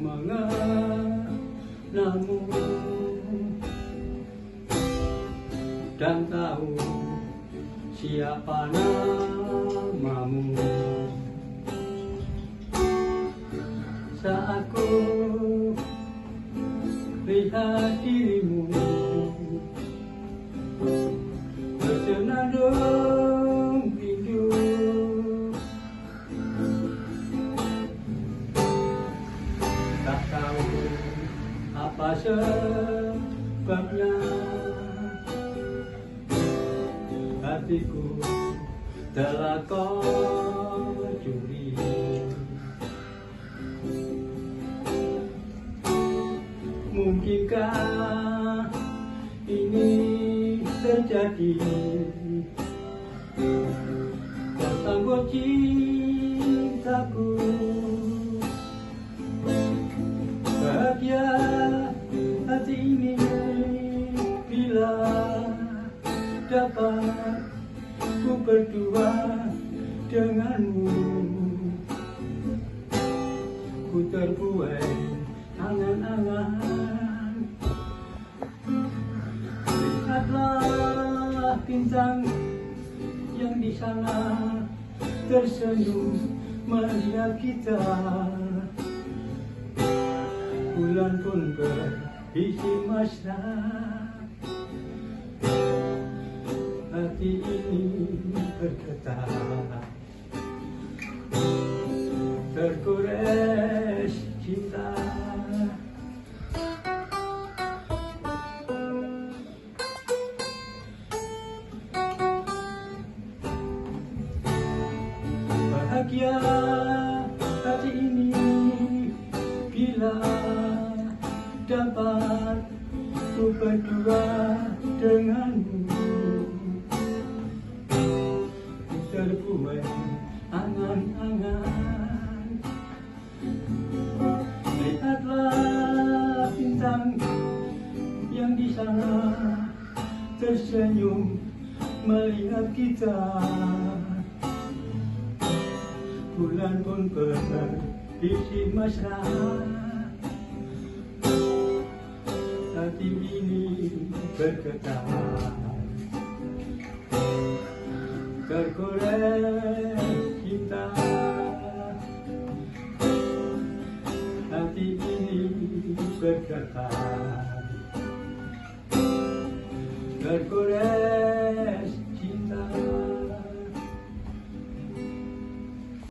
mengenalmu dan tahu siapa namamu. Saat ku lihat dirimu bersenandung rindu, tak tahu apa sebabnya hatiku telah kau curi. Mungkinkah ini terjadi? Kau sanggup cintaku, bahagia hati ini bila dapat ku berdua denganmu. Ku terbuai angan-angan, lihatlah bintang yang di sana tersenyum melihat kita. Bulan pun berisi mesra, hati ini bergetar, tergores cinta. Bahagia hati ini bila dapat ku berdua denganmu. Ku terbuai angan-angan, lihatlah bintang yang di sana tersenyum melihat kita. Bulan pun berisi mesra, hati ini bergetar, tergores cinta. Hati ini bergetar, tergores